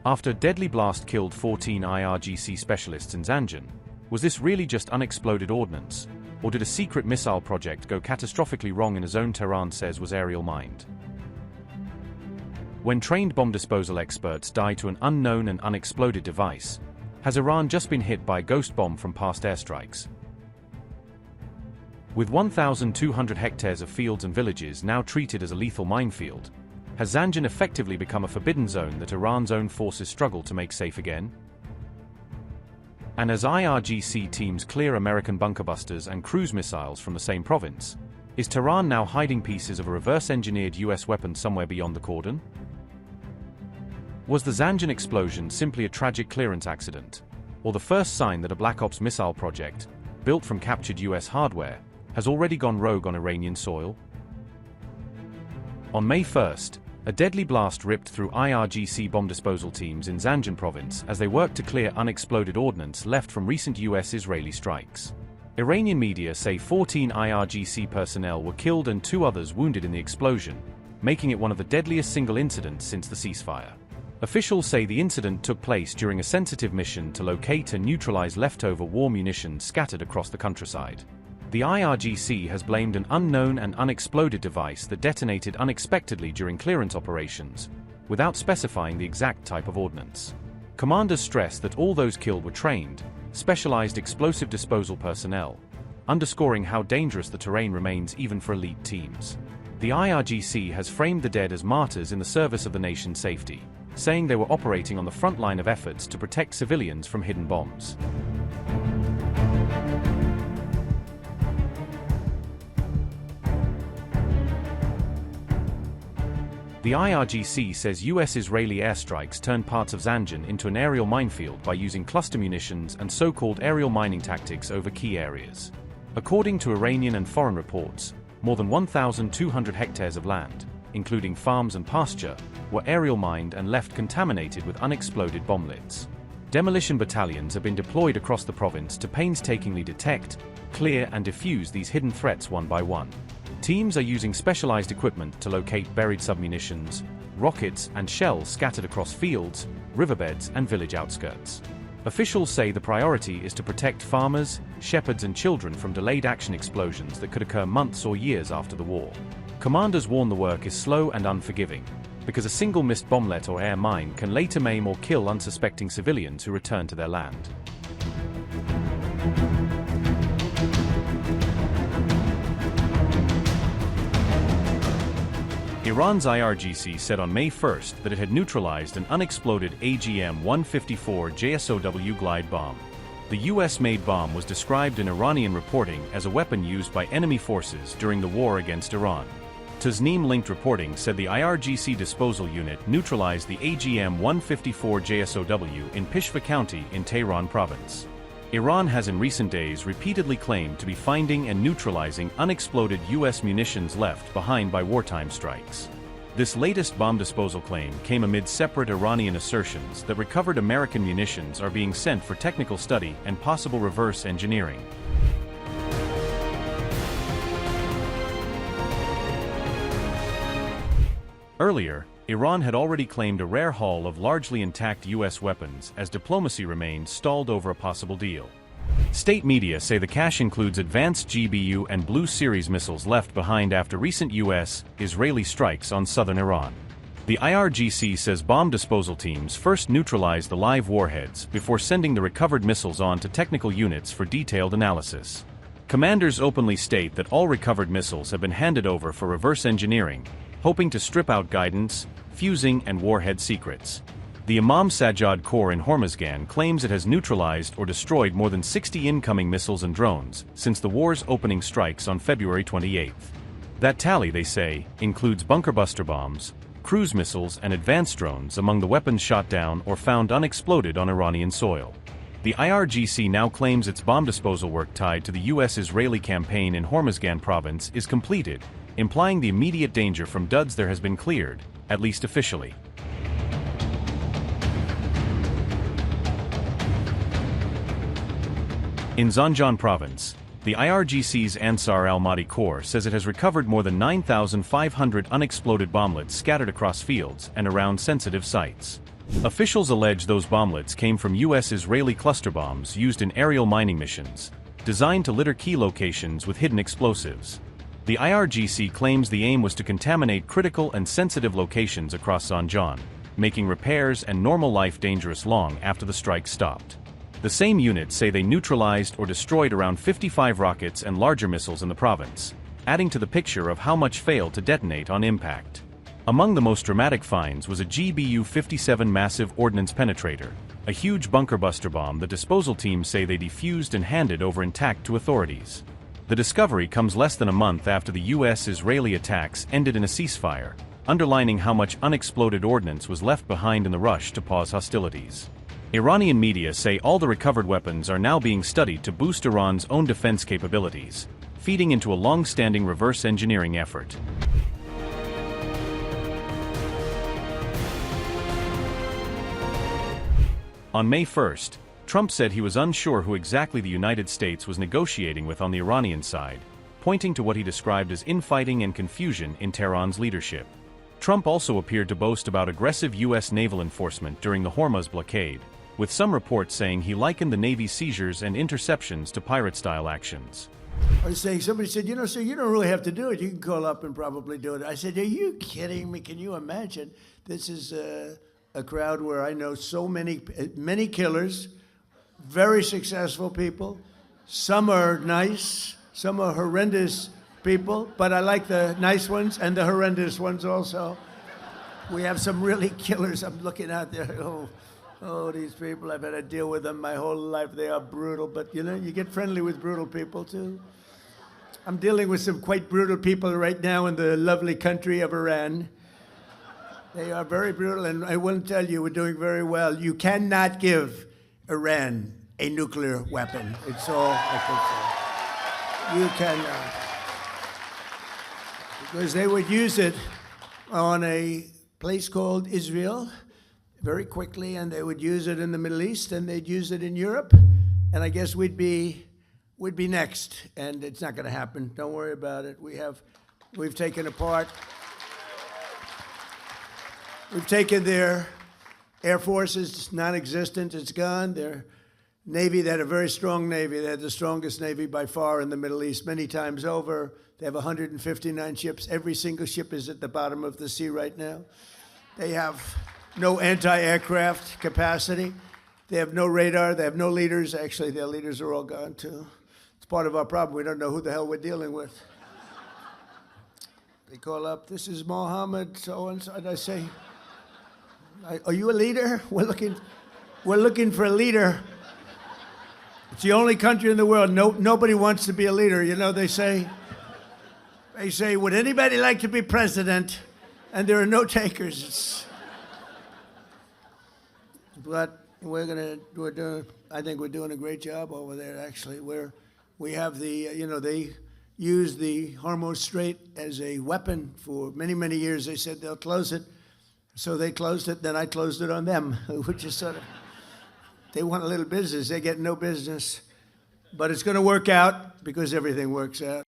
After a deadly blast killed 14 IRGC specialists in Zanjan, was this really just unexploded ordnance, or did a secret missile project go catastrophically wrong in a zone Tehran says was aerial mined? When trained bomb disposal experts die to an unknown and unexploded device, has Iran just been hit by a ghost bomb from past airstrikes? With 1,200 hectares of fields and villages now treated as a lethal minefield, has Zanjan effectively become a forbidden zone that Iran's own forces struggle to make safe again? And as IRGC teams clear American bunker busters and cruise missiles from the same province, is Tehran now hiding pieces of a reverse-engineered US weapon somewhere beyond the cordon? Was the Zanjan explosion simply a tragic clearance accident, or the first sign that a Black Ops missile project, built from captured US hardware, has already gone rogue on Iranian soil? On May 1st, a deadly blast ripped through IRGC bomb disposal teams in Zanjan province as they worked to clear unexploded ordnance left from recent US-Israeli strikes. Iranian media say 14 IRGC personnel were killed and 2 others wounded in the explosion, making it one of the deadliest single incidents since the ceasefire. Officials say the incident took place during a sensitive mission to locate and neutralize leftover war munitions scattered across the countryside. The IRGC has blamed an unknown and unexploded device that detonated unexpectedly during clearance operations, without specifying the exact type of ordnance. Commanders stress that all those killed were trained, specialized explosive disposal personnel, underscoring how dangerous the terrain remains even for elite teams. The IRGC has framed the dead as martyrs in the service of the nation's safety, saying they were operating on the front line of efforts to protect civilians from hidden bombs. The IRGC says US-Israeli airstrikes turned parts of Zanjan into an aerial minefield by using cluster munitions and so-called aerial mining tactics over key areas. According to Iranian and foreign reports, more than 1,200 hectares of land, including farms and pasture, were aerial mined and left contaminated with unexploded bomblets. Demolition battalions have been deployed across the province to painstakingly detect, clear and defuse these hidden threats one by one. Teams are using specialized equipment to locate buried submunitions, rockets and shells scattered across fields, riverbeds and village outskirts. Officials say the priority is to protect farmers, shepherds and children from delayed action explosions that could occur months or years after the war. Commanders warn the work is slow and unforgiving, because a single missed bomblet or air mine can later maim or kill unsuspecting civilians who return to their land. Iran's IRGC said on May 1st that it had neutralized an unexploded AGM-154 JSOW glide bomb. The US-made bomb was described in Iranian reporting as a weapon used by enemy forces during the war against Iran. Tasnim-linked reporting said the IRGC disposal unit neutralized the AGM-154 JSOW in Peshwa County in Tehran province. Iran has in recent days repeatedly claimed to be finding and neutralizing unexploded US munitions left behind by wartime strikes. This latest bomb disposal claim came amid separate Iranian assertions that recovered American munitions are being sent for technical study and possible reverse engineering. Earlier, Iran had already claimed a rare haul of largely intact US weapons as diplomacy remained stalled over a possible deal. State media say the cache includes advanced GBU and Blue Series missiles left behind after recent US-Israeli strikes on southern Iran. The IRGC says bomb disposal teams first neutralized the live warheads before sending the recovered missiles on to technical units for detailed analysis. Commanders openly state that all recovered missiles have been handed over for reverse engineering, hoping to strip out guidance, fusing and warhead secrets. The Imam Sajjad Corps in Hormuzgan claims it has neutralized or destroyed more than 60 incoming missiles and drones since the war's opening strikes on February 28. That tally, they say, includes bunker buster bombs, cruise missiles and advanced drones among the weapons shot down or found unexploded on Iranian soil. The IRGC now claims its bomb disposal work tied to the US-Israeli campaign in Hormuzgan province is completed, implying the immediate danger from duds there has been cleared, at least officially. In Zanjan province, the IRGC's Ansar al-Mahdi Corps says it has recovered more than 9,500 unexploded bomblets scattered across fields and around sensitive sites. Officials allege those bomblets came from U.S.-Israeli cluster bombs used in aerial mining missions, designed to litter key locations with hidden explosives. The IRGC claims the aim was to contaminate critical and sensitive locations across Zanjan, making repairs and normal life dangerous long after the strike stopped. The same units say they neutralized or destroyed around 55 rockets and larger missiles in the province, adding to the picture of how much failed to detonate on impact. Among the most dramatic finds was a GBU-57 massive ordnance penetrator, a huge bunker buster bomb the disposal teams say they defused and handed over intact to authorities. The discovery comes less than a month after the U.S.-Israeli attacks ended in a ceasefire, underlining how much unexploded ordnance was left behind in the rush to pause hostilities. Iranian media say all the recovered weapons are now being studied to boost Iran's own defense capabilities, feeding into a long-standing reverse engineering effort. On May 1st, Trump said he was unsure who exactly the United States was negotiating with on the Iranian side, pointing to what he described as infighting and confusion in Tehran's leadership. Trump also appeared to boast about aggressive U.S. naval enforcement during the Hormuz blockade, with some reports saying he likened the Navy's seizures and interceptions to pirate-style actions. I was saying, somebody said, sir, you don't really have to do it. You can call up and probably do it. I said, are you kidding me? Can you imagine? This is a crowd where I know so many killers, very successful people. Some are nice, some are horrendous people, but I like the nice ones and the horrendous ones also. We have some really killers. I'm looking out there, oh, these people, I've had to deal with them my whole life. They are brutal, but you get friendly with brutal people too. I'm dealing with some quite brutal people right now in the lovely country of Iran. They are very brutal, and I will tell you, we're doing very well. You cannot give Iran a nuclear weapon. It's all I can say. You cannot. Because they would use it on a place called Israel very quickly, and they would use it in the Middle East, and they'd use it in Europe, and I guess we'd be next, and it's not going to happen. Don't worry about it. We've taken apart. We've taken their Air Force is non-existent, it's gone. Their Navy, they had a very strong Navy. They had the strongest Navy by far in the Middle East, many times over. They have 159 ships. Every single ship is at the bottom of the sea right now. They have no anti-aircraft capacity. They have no radar. They have no leaders. Actually, their leaders are all gone, too. It's part of our problem. We don't know who the hell we're dealing with. They call up, this is Mohammed, so-and-so, and I say, are you a leader? We're looking for a leader. It's the only country in the world, nobody wants to be a leader. They say, would anybody like to be president? And there are no takers. But I think we're doing a great job over there, actually. We have they used the Hormuz Strait as a weapon for many, many years. They said they'll close it. So they closed it, then I closed it on them, which is sort of, they want a little business, they get no business. But it's going to work out because everything works out.